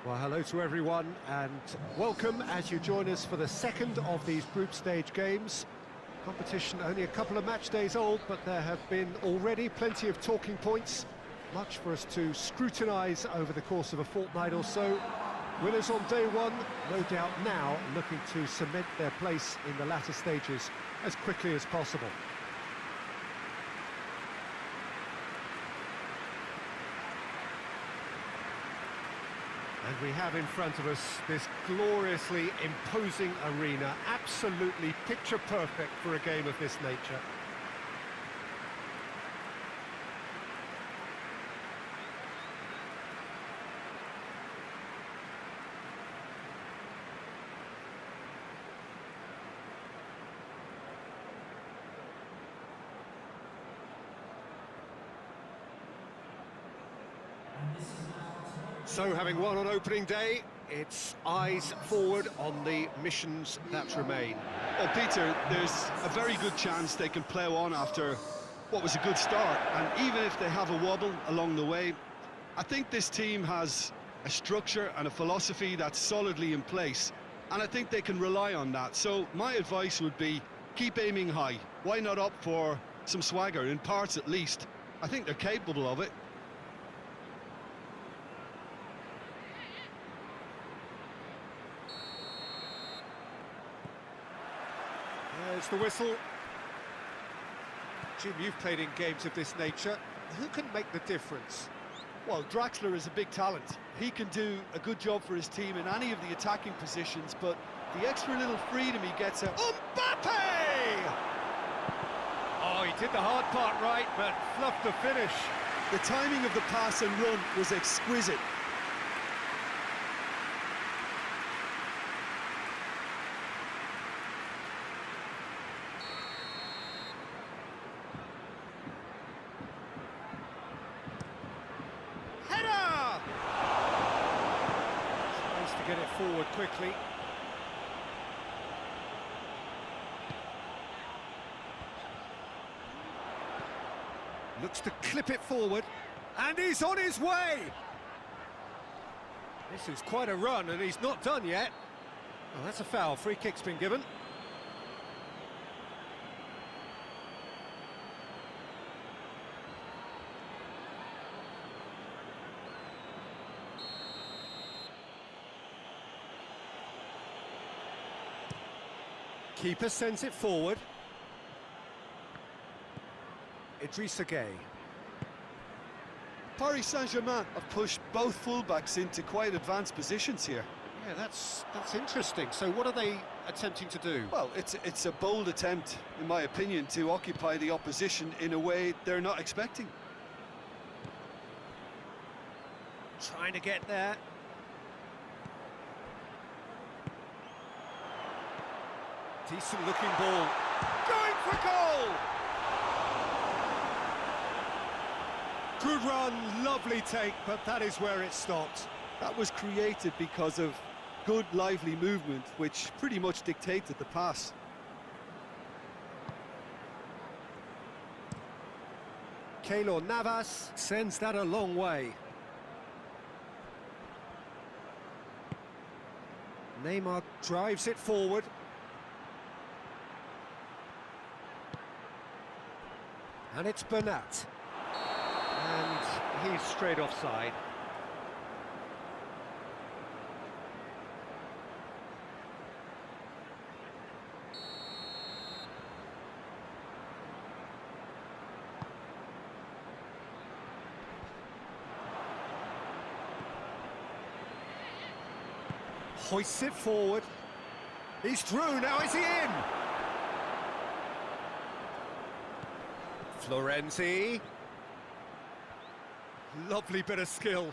Well, hello to everyone and welcome as you join us for the second of these group stage games. Competition only a couple of match days old, but there have been already plenty of talking points. Much for us to scrutinise over the course of a fortnight or so. Winners on day one, no doubt now looking to cement their place in the latter stages as quickly as possible. And we have in front of us this gloriously imposing arena, absolutely picture perfect for a game of this nature. So, having won on opening day, it's eyes forward on the missions that remain. Well, Peter, there's a very good chance they can plough on after what was a good start. And even if they have a wobble along the way, I think this team has a structure and a philosophy that's solidly in place. And I think they can rely on that. So my advice would be, keep aiming high. Why not opt for some swagger, in parts at least? I think they're capable of it. There's the whistle. Jim, you've played in games of this nature. Who can make the difference? Well, Draxler is a big talent. He can do a good job for his team in any of the attacking positions, but the extra little freedom he gets out... Mbappe! Oh, he did the hard part right, but fluffed the finish. The timing of the pass and run was exquisite. Get it forward quickly. Looks to clip it forward, and he's on his way! This is quite a run, and he's not done yet. Oh, that's a foul. Free kick's been given. Keeper sends it forward. Idrissa Gueye. Paris Saint-Germain have pushed both fullbacks into quite advanced positions here. Yeah, that's interesting. So what are they attempting to do? Well, it's a bold attempt, in my opinion, to occupy the opposition in a way they're not expecting. Trying to get there. Decent looking ball. Going for goal! Good run, lovely take, but that is where it stopped. That was created because of good, lively movement, which pretty much dictated the pass. Keylor Navas sends that a long way. Neymar drives it forward. And it's Bernat. And he's straight offside. Hoists it forward. He's through, now is he in? Florenzi. Lovely bit of skill.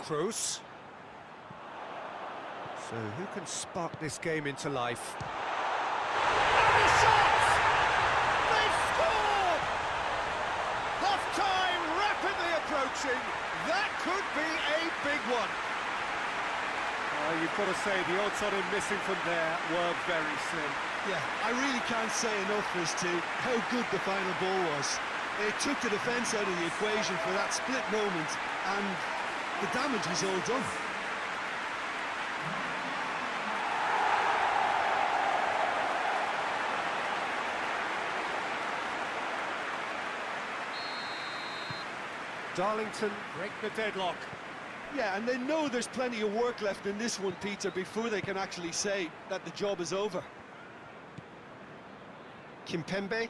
Kroos. So who can spark this game into life? And the shot! They've scored! Half-time rapidly approaching. That could be a big one. You've got to say, the odds on him missing from there were very slim. Yeah, I really can't say enough as to how good the final ball was. It took the defence out of the equation for that split moment, and the damage was all done. Darlington break the deadlock. Yeah, and they know there's plenty of work left in this one, Peter, before they can actually say that the job is over. Kimpembe.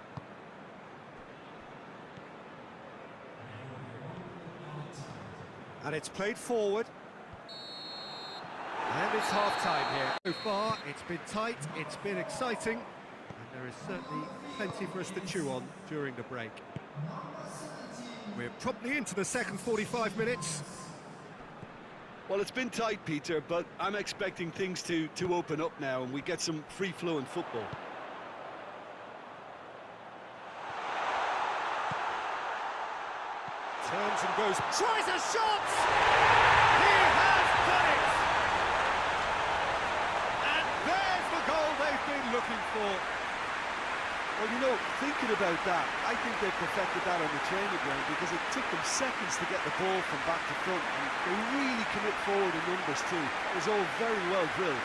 And it's played forward. And it's half-time here. So far, it's been tight, it's been exciting, and there is certainly plenty for us to chew on during the break. We're promptly into the second 45 minutes. Well, it's been tight, Peter, but I'm expecting things to open up now and we get some free-flowing football. Turns and goes, tries a shot! He has done it! And there's the goal they've been looking for. Well, you know, thinking about that, I think they perfected that on the training ground because it took them seconds to get the ball from back to front, and they really commit forward in numbers too. It was all very well drilled.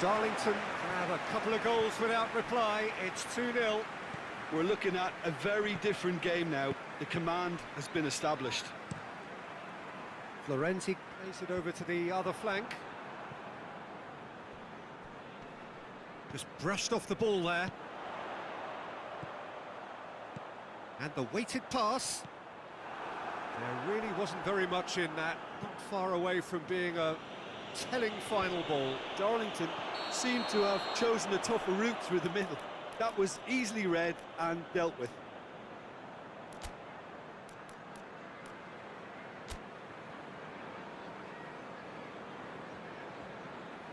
Darlington have a couple of goals without reply. It's 2-0. We're looking at a very different game now. The command has been established. Florenzi plays it over to the other flank. Just brushed off the ball there. And the weighted pass. There really wasn't very much in that. Not far away from being a telling final ball. Darlington seemed to have chosen a tougher route through the middle. That was easily read and dealt with.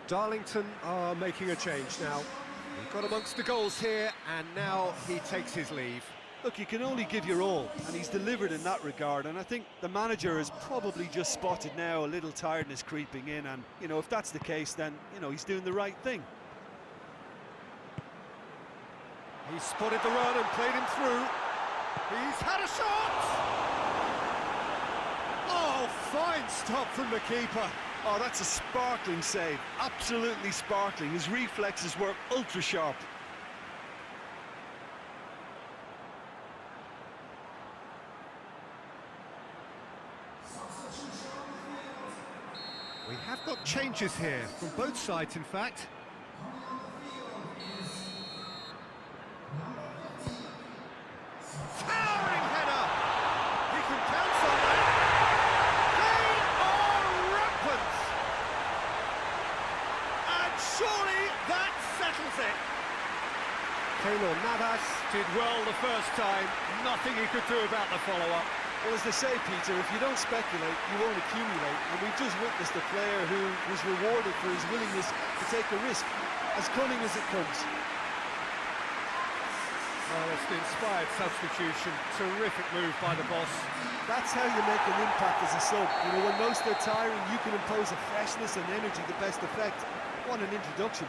Darlington are making a change now. He got amongst the goals here, and now he takes his leave. Look, you can only give your all, and he's delivered in that regard, and I think the manager has probably just spotted now a little tiredness creeping in, and, you know, if that's the case, then, you know, he's doing the right thing. He spotted the run and played him through. He's had a shot! Oh, fine stop from the keeper. Oh, that's a sparkling save. Absolutely sparkling. His reflexes were ultra sharp. We have got changes here, from both sides, in fact. Towering header! He can pounce on that! They are rampant! And surely that settles it! Keylor Navas did well the first time, nothing he could do about the follow-up. Well, as they say, Peter, if you don't speculate, you won't accumulate. And we've just witnessed a player who was rewarded for his willingness to take a risk, as cunning as it comes. Well, it's an inspired substitution. Terrific move by the boss. That's how you make an impact as a sub. You know, when most are tiring, you can impose a freshness and energy to best effect. What an introduction.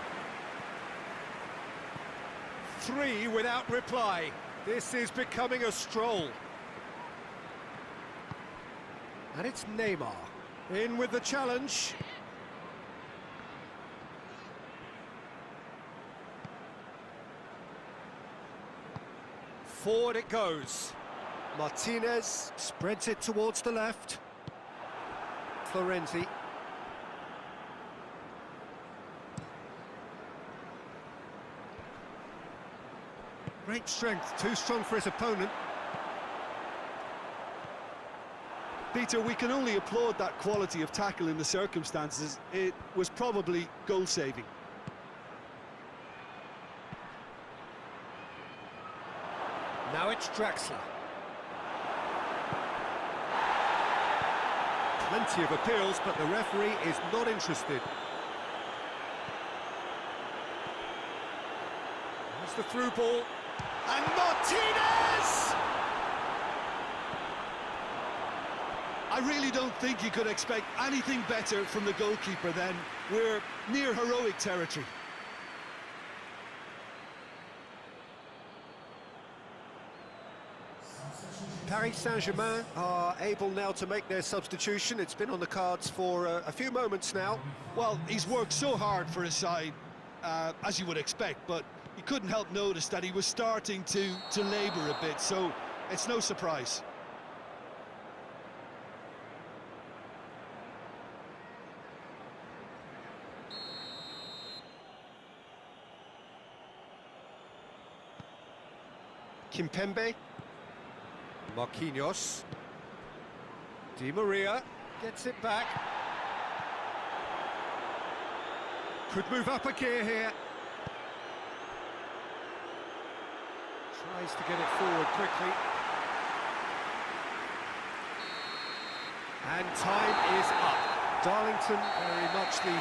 3 without reply. This is becoming a stroll. And it's Neymar in with the challenge. Forward it goes. Martinez spreads it towards the left. Florenzi. Great strength, too strong for his opponent. Peter, we can only applaud that quality of tackle in the circumstances. It was probably goal-saving. Now it's Draxler. Plenty of appeals, but the referee is not interested. the through ball. And Martinez! I really don't think you could expect anything better from the goalkeeper then. We're near heroic territory. Paris Saint-Germain are able now to make their substitution. It's been on the cards for a few moments now. Well, he's worked so hard for his side, as you would expect, but you couldn't help notice that he was starting to labour a bit, so it's no surprise. Kimpembe. Marquinhos. Di Maria gets it back. Could move up a gear here. Tries to get it forward quickly. And time is up. Darlington very much the